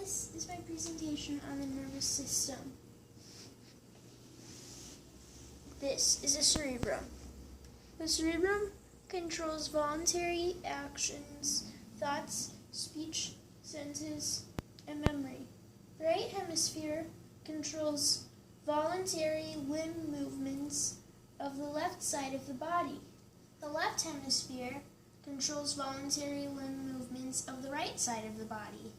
This is my presentation on the nervous system. This is the cerebrum. The cerebrum controls voluntary actions, thoughts, speech, senses, and memory. The right hemisphere controls voluntary limb movements of the left side of the body. The left hemisphere controls voluntary limb movements of the right side of the body.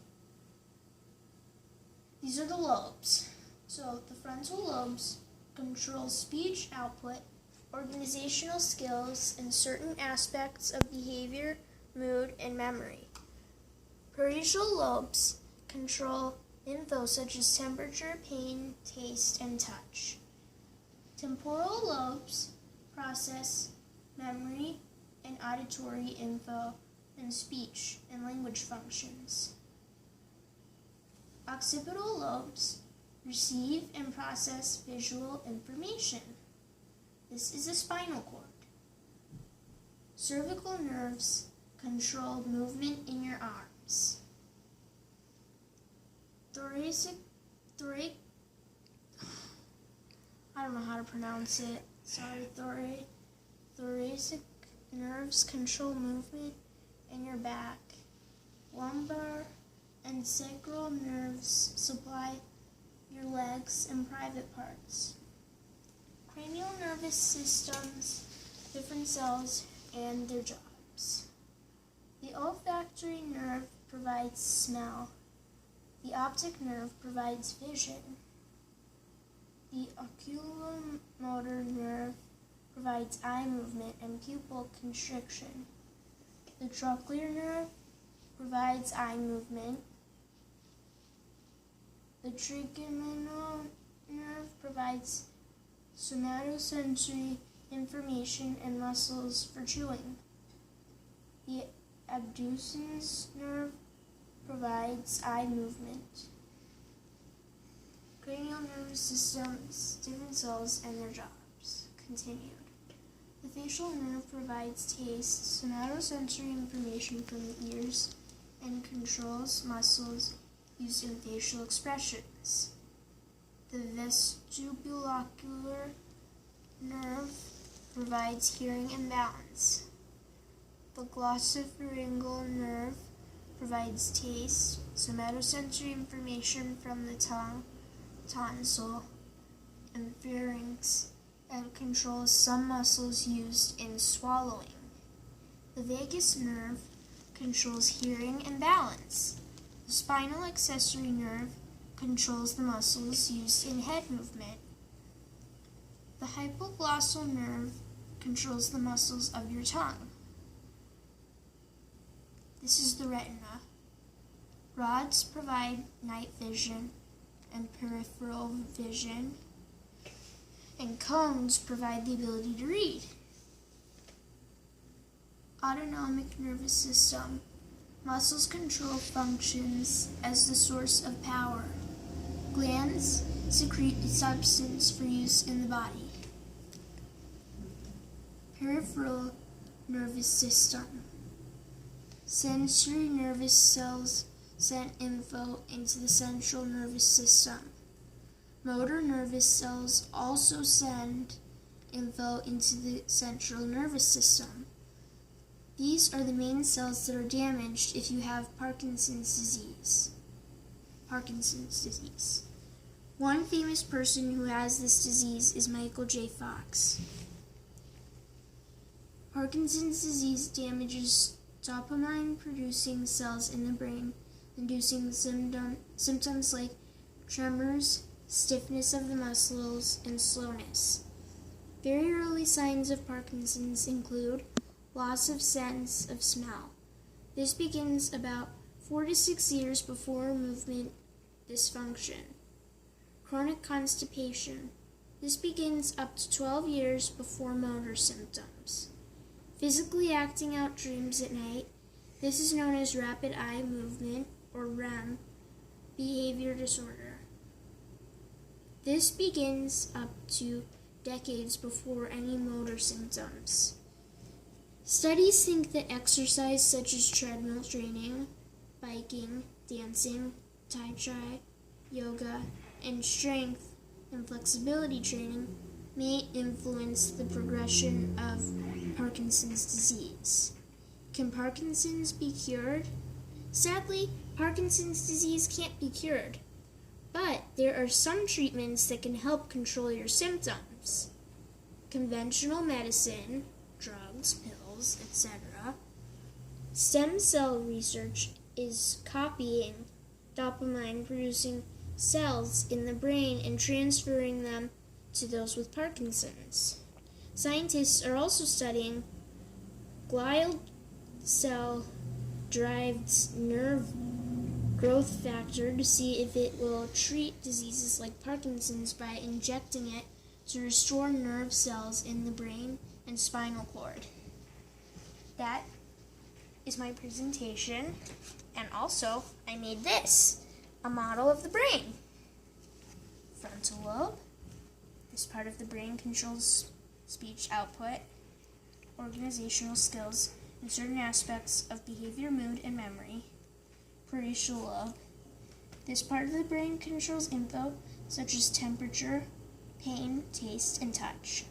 These are the lobes. So the frontal lobes control speech output, organizational skills, and certain aspects of behavior, mood, and memory. Parietal lobes control info such as temperature, pain, taste, and touch. Temporal lobes process memory and auditory info and speech and language functions. Occipital lobes receive and process visual information. This is the spinal cord. Cervical nerves control movement in your arms. I don't know how to pronounce it. Sorry, thoracic nerves control movement in your back. Lumbar and sacral nerves supply your legs and private parts. Cranial nervous systems, different cells, and their jobs. The olfactory nerve provides smell. The optic nerve provides vision. The oculomotor nerve provides eye movement and pupil constriction. The trochlear nerve provides eye movement. The trigeminal nerve provides somatosensory information and muscles for chewing. The abducens nerve provides eye movement. Cranial nervous systems, different cells, and their jobs. Continued. The facial nerve provides taste, somatosensory information from the ears, and controls muscles used in facial expressions. The vestibulocular nerve provides hearing and balance. The glossopharyngeal nerve provides taste, somatosensory information from the tongue, tonsil, and pharynx, and controls some muscles used in swallowing. The vagus nerve controls hearing and balance. The spinal accessory nerve controls the muscles used in head movement. The hypoglossal nerve controls the muscles of your tongue. This is the retina. Rods provide night vision and peripheral vision, and cones provide the ability to read. Autonomic nervous system. Muscles control functions as the source of power. Glands secrete a substance for use in the body. Peripheral nervous system. Sensory nervous cells send info into the central nervous system. Motor nervous cells also send info into the central nervous system. These are the main cells that are damaged if you have Parkinson's disease. One famous person who has this disease is Michael J. Fox. Parkinson's disease damages dopamine-producing cells in the brain, inducing symptoms like tremors, stiffness of the muscles, and slowness. Very early signs of Parkinson's include loss of sense of smell. This begins about 4 to 6 years before movement dysfunction. Chronic constipation. This begins up to 12 years before motor symptoms. Physically acting out dreams at night. This is known as rapid eye movement, or REM, behavior disorder. This begins up to decades before any motor symptoms. Studies think that exercise such as treadmill training, biking, dancing, Tai Chi, yoga, and strength and flexibility training may influence the progression of Parkinson's disease. Can Parkinson's be cured? Sadly, Parkinson's disease can't be cured, but there are some treatments that can help control your symptoms. Conventional medicine, drugs, pills, etc. Stem cell research is copying dopamine-producing cells in the brain and transferring them to those with Parkinson's. Scientists are also studying glial cell-derived nerve growth factor to see if it will treat diseases like Parkinson's by injecting it to restore nerve cells in the brain and spinal cord. That is my presentation, and also I made this, a model of the brain. Frontal lobe. This part of the brain controls speech output, organizational skills, and certain aspects of behavior, mood, and memory. Parietal lobe. This part of the brain controls info such as temperature, pain, taste, and touch.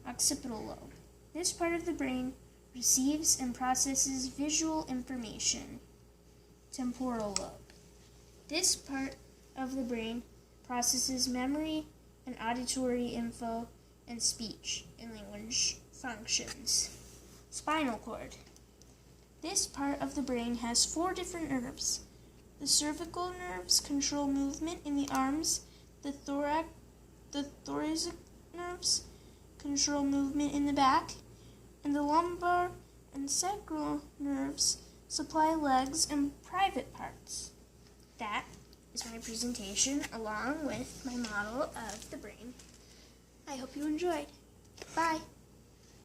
Occipital lobe. This part of the brain receives and processes visual information. Temporal lobe. This part of the brain processes memory and auditory info and speech and language functions. Spinal cord. This part of the brain has 4 different nerves. The cervical nerves control movement in the arms. The thoracic nerves control movement in the back. And the lumbar and sacral nerves supply legs and private parts. That is my presentation along with my model of the brain. I hope you enjoyed. Bye.